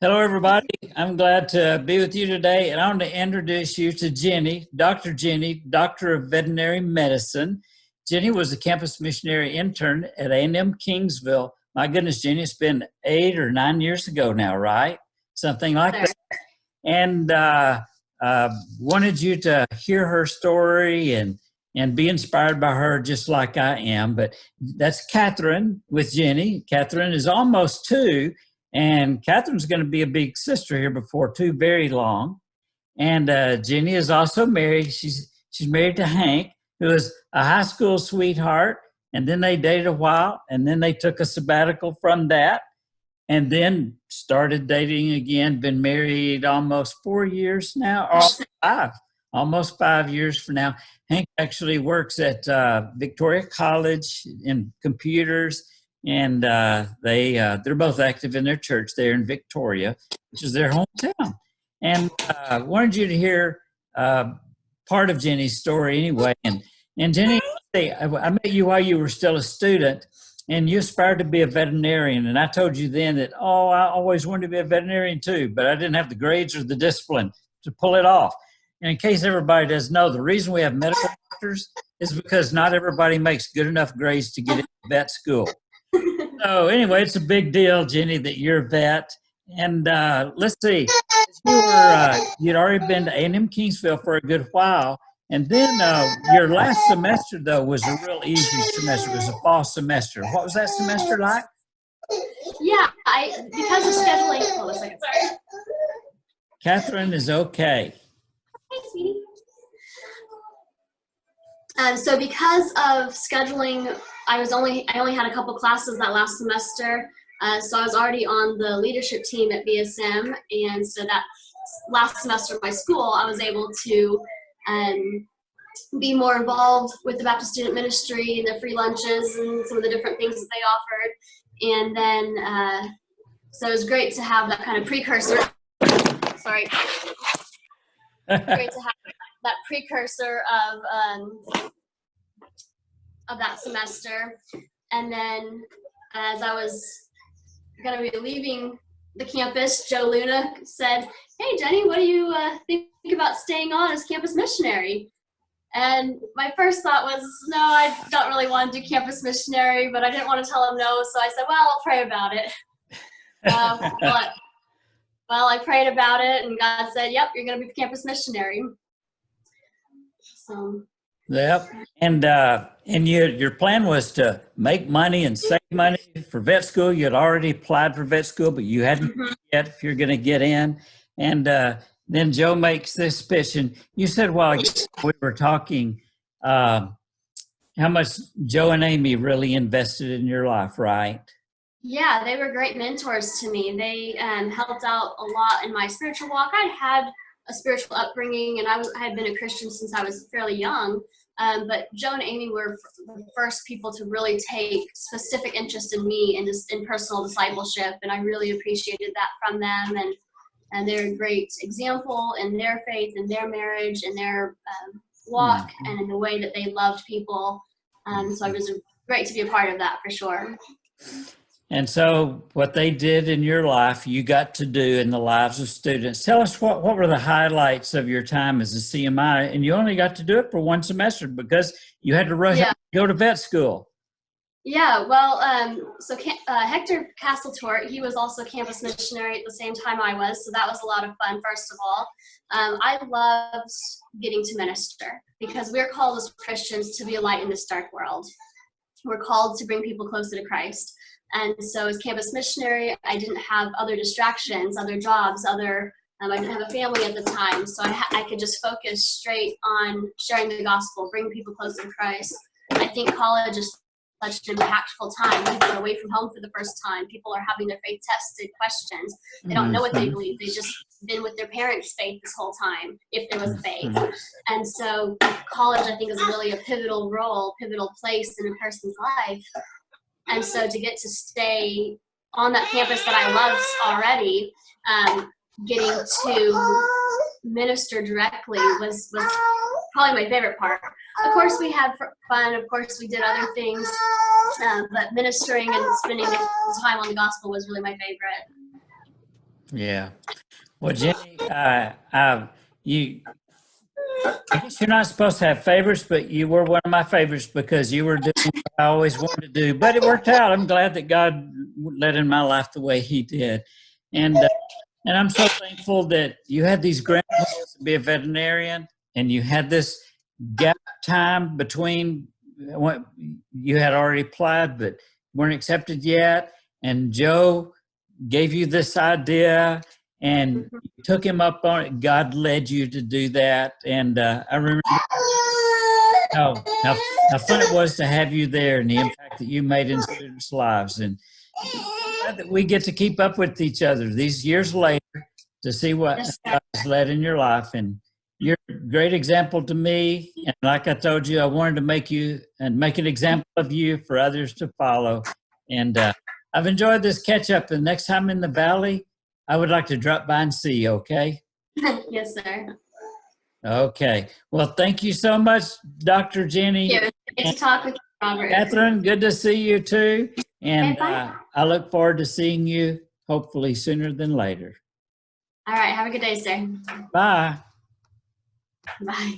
Hello, everybody. I'm glad to be with you today, and I want to introduce you to Jenni, Dr. Jenni, Doctor of Veterinary Medicine. Jenni was a campus missionary intern at A&M Kingsville. My goodness, Jenni, it's been 8 or 9 years ago now, right? Something like that. And wanted you to hear her story and be inspired by her just like I am. But that's Catherine with Jenni. Catherine is almost 2. And Catherine's going to be a big sister here before too very long. And Jenni is also married. She's married to Hank, who is a high school sweetheart. And then they dated a while, and then they took a sabbatical from that, and then started dating again. Been married almost 4 years now, or almost 5 years for now. Hank actually works at Victoria College in computers. And they're both active in their church there in Victoria, which is their hometown. And I wanted you to hear part of Jenni's story anyway. And Jenni, I met you while you were still a student, and you aspired to be a veterinarian. And I told you then that, I always wanted to be a veterinarian too, but I didn't have the grades or the discipline to pull it off. And in case everybody doesn't know, the reason we have medical doctors is because not everybody makes good enough grades to get into vet school. So anyway, it's a big deal, Jenni, that you're a vet. And let's see, you'd already been to A&M Kingsville for a good while. And then your last semester, though, was a real easy semester. It was a fall semester. What was that semester like? Yeah, because of scheduling. Hold on a second, sorry. Catherine is okay. Hey, sweetie. So because of scheduling, I only had a couple classes that last semester. So I was already on the leadership team at BSM, and so that last semester of my school, I was able to be more involved with the Baptist Student Ministry and the free lunches and some of the different things that they offered. And then, so it was great to have that kind of precursor. Sorry. Great to have that precursor of that semester. And then as I was going to be leaving the campus, Joe Luna said, "Hey, Jenni, what do you think about staying on as campus missionary?" And my first thought was, no, I don't really want to do campus missionary, but I didn't want to tell him no, so I said, well, I'll pray about it. Well, I prayed about it, and God said, yep, you're going to be the campus missionary. So. Yep. And your plan was to make money and save money for vet school. You had already applied for vet school, but you hadn't yet if you're going to get in. And then Joe makes this pitch, and you said, well, we were talking how much Joe and Amy really invested in your life, right? Yeah, they were great mentors to me. They helped out a lot in my spiritual walk. I had a spiritual upbringing, and I had been a Christian since I was fairly young. But Joe and Amy were the first people to really take specific interest in me and just in personal discipleship, and I really appreciated that from them. And they're a great example in their faith and their marriage and their walk and in the way that they loved people. So it was great to be a part of that for sure. And so what they did in your life, you got to do in the lives of students. Tell us what were the highlights of your time as a CMI? And you only got to do it for one semester because you had to rush out to go to vet school. Yeah, well, so Hector Castletort, he was also campus missionary at the same time I was, so that was a lot of fun, first of all. I loved getting to minister because we're called as Christians to be a light in this dark world. We're called to bring people closer to Christ. And so as campus missionary, I didn't have other distractions, other jobs, I didn't have a family at the time, so I could just focus straight on sharing the gospel, bringing people closer to Christ. I think college is such an impactful time. People are away from home for the first time. People are having their faith tested, questions. They don't know what they believe. They've just been with their parents' faith this whole time, if there was a faith. And so college, I think, is really a pivotal role, pivotal place in a person's life. And so to get to stay on that campus that I loved already, getting to minister directly was probably my favorite part. Of course, we had fun. Of course, we did other things. But ministering and spending the time on the gospel was really my favorite. Yeah. Well, Jenny, I guess you're not supposed to have favorites, but you were one of my favorites because you were doing what I always wanted to do. But it worked out. I'm glad that God led in my life the way He did, and and I'm so thankful that you had these grand plans to be a veterinarian, and you had this gap time between what you had already applied but weren't accepted yet, and Joe gave you this idea and you took him up on it. God led you to do that. And I remember how fun it was to have you there and the impact that you made in students' lives. And glad that we get to keep up with each other these years later to see what Yes, God has led in your life. And you're a great example to me. And like I told you, I wanted to make you and make an example of you for others to follow. And I've enjoyed this catch up. And next time in the Valley, I would like to drop by and see you, okay? Yes, sir. Okay. Well, thank you so much, Dr. Jenny. Thank you. Good to talk with you, Robert. Catherine, good to see you too. And Okay, bye. I look forward to seeing you hopefully sooner than later. All right. Have a good day, sir. Bye. Bye.